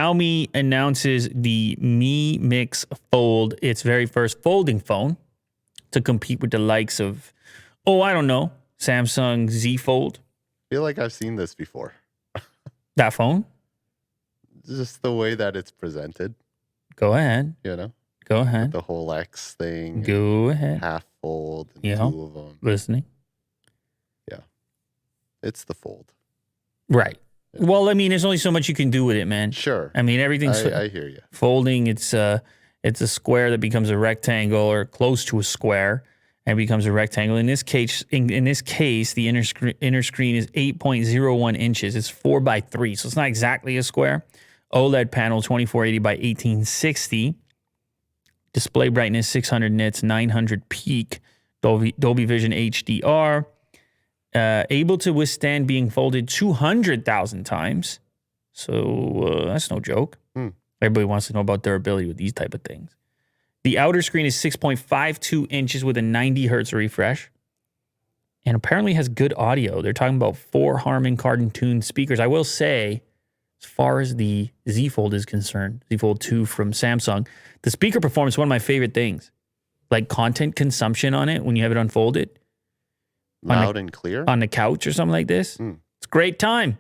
Xiaomi announces the Mi Mix Fold, its very first folding phone, to compete with the likes of, I don't know, Samsung Z Fold. I feel like I've seen this before. That phone? Just the way that it's presented. Go ahead. You know? Go ahead. The whole X thing. Go ahead. Half fold and yeah. 2 of them. Listening. Yeah. It's the fold. Right. Yeah. Well, I mean, there's only so much you can do with it, man. Sure. I mean, everything's... I hear you. Folding, it's a square that becomes a rectangle or close to a square and becomes a rectangle. In this case, the inner screen is 8.01 inches. It's 4x3, so it's not exactly a square. OLED panel, 2480 by 1860. Display brightness, 600 nits, 900 peak. Dolby Vision HDR. Able to withstand being folded 200,000 times. So that's no joke. Everybody wants to know about durability with these type of things. The outer screen is 6.52 inches with a 90 hertz refresh. And apparently has good audio. They're talking about 4 Harman Kardon tuned speakers. I will say, as far as the Z Fold is concerned, Z Fold 2 from Samsung, the speaker performance is one of my favorite things. Like content consumption on it when you have it unfolded. Loud and clear? On the couch or something like this. It's a great time.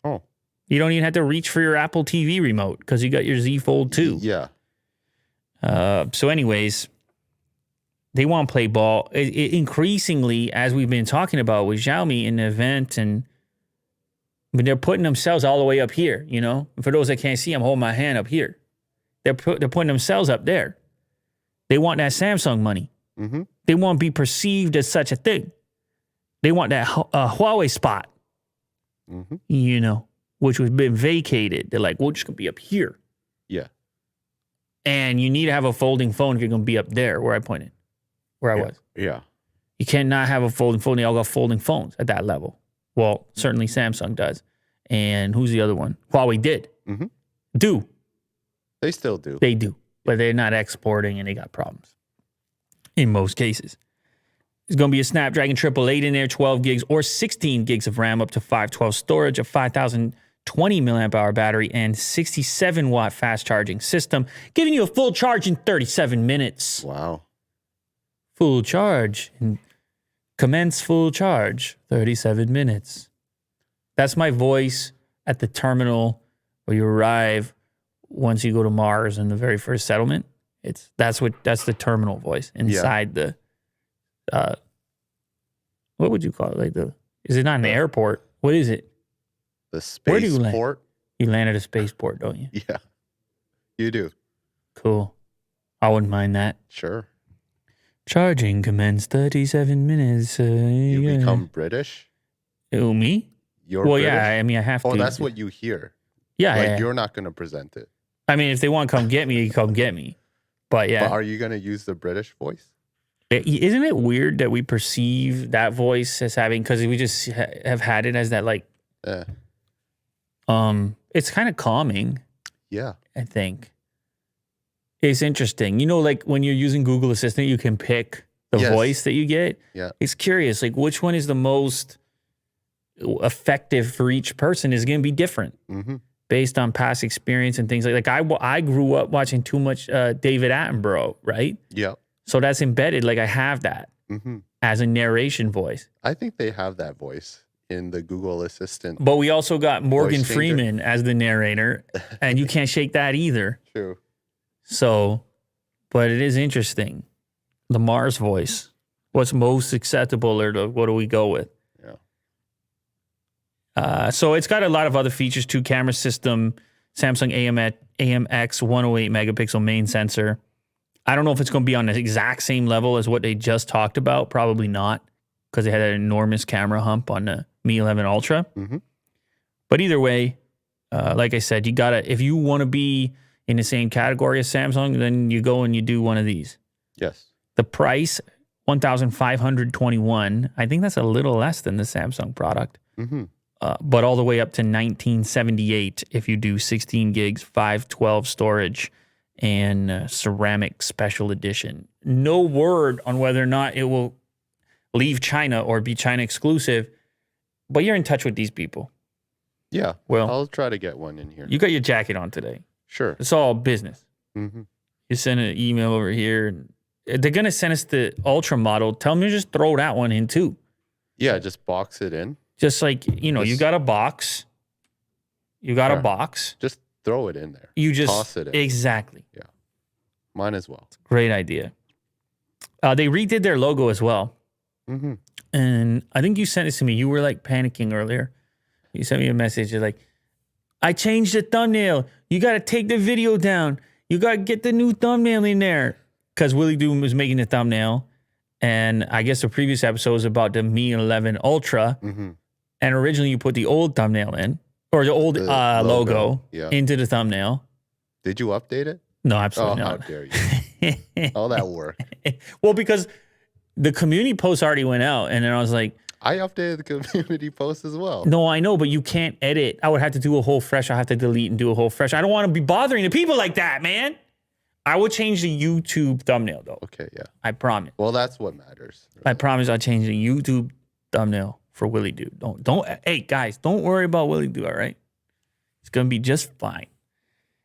Oh. You don't even have to reach for your Apple TV remote because you got your Z Fold 2. Yeah. So anyways, they want to play ball. Increasingly, as we've been talking about with Xiaomi in the event, but they're putting themselves all the way up here, you know? And for those that can't see, I'm holding my hand up here. They're putting themselves up there. They want that Samsung money. Mm-hmm. They want to be perceived as such a thing. They want that Huawei spot, you know, which was been vacated. They're like, we're just going to be up here. Yeah. And you need to have a folding phone if you're going to be up there where I pointed, where I was. Yeah. You cannot have a folding phone. They all got folding phones at that level. Well, certainly Samsung does. And who's the other one? Huawei did. Do. They still do. They do. But they're not exporting and they got problems in most cases. There's going to be a Snapdragon 888 in there, 12 gigs or 16 gigs of RAM, up to 512 storage, a 5,020 milliamp hour battery, and 67 watt fast charging system, giving you a full charge in 37 minutes. Wow. Full charge. Commence full charge, 37 minutes. That's my voice at the terminal where you arrive once you go to Mars in the very first settlement. That's the terminal voice inside the what would you call it? Is it not an airport? What is it? The spaceport. You land at a spaceport, don't you? Yeah, you do. Cool. I wouldn't mind that. Sure. Charging commence 37 minutes. You become British? Oh, me? You're British? Yeah. I mean, I have to. Oh, that's what you hear. Yeah. You're not going to present it. I mean, if they want to come get me, come get me. But yeah. But are you going to use the British voice? Isn't it weird that we perceive that voice as having, because we just have had it as that, like, it's kind of calming. Yeah. I think. It's interesting. You know, like when you're using Google Assistant, you can pick the voice that you get. Yeah. It's curious, like which one is the most effective for each person is going to be different based on past experience and things like I grew up watching too much David Attenborough, right? Yeah. So that's embedded. Like I have that as a narration voice. I think they have that voice in the Google Assistant. But we also got Morgan Freeman as the narrator, and you can't shake that either. True. So, but it is interesting. The Mars voice. What's most acceptable, or what do we go with? Yeah. So it's got a lot of other features too. Camera system, Samsung AMX 108 megapixel main sensor. I don't know if it's going to be on the exact same level as what they just talked about. Probably not, because they had an enormous camera hump on the Mi 11 Ultra. But either way, like I said, you gotta, if you want to be in the same category as Samsung, then you go and you do one of these. Yes. The price, $1,521. I think that's a little less than the Samsung product. But all the way up to $1,978 if you do 16 gigs, 512 storage, and ceramic special edition. No word on whether or not it will leave China or be China exclusive, but you're in touch with these people. Yeah. Well, I'll try to get one in here. you got your jacket on today. Sure. It's all business. Mm-hmm. You send an email over here. And they're going to send us the Ultra model. Tell them to just throw that one in too. Yeah, just box it in. Just like, you got a box. You got a box. Just throw it in there. You just toss it in. Exactly. Yeah. Mine as well. Great idea. They redid their logo as well. Mm-hmm. And I think you sent it to me. You were like panicking earlier. You sent me a message. You're like, I changed the thumbnail. You got to take the video down. You got to get the new thumbnail in there. Because Willie Doom was making the thumbnail. And I guess the previous episode was about the Mi 11 Ultra. Mm-hmm. And originally you put the old thumbnail in. Or the old logo into the thumbnail. Did you update it? No, absolutely not. How dare you. All that work. Well, because the community post already went out. And then I was like, I updated the community post as well. no, I know, but you can't edit. I would have to do a whole fresh. I have to delete and do a whole fresh. I don't want to be bothering the people like that, man. I would change the YouTube thumbnail, though. Okay, yeah. I promise. Well, that's what matters. Really. I promise I'll change the YouTube thumbnail for Willie Dude. Don't. Hey, guys, don't worry about Willie Dude, all right? It's going to be just fine.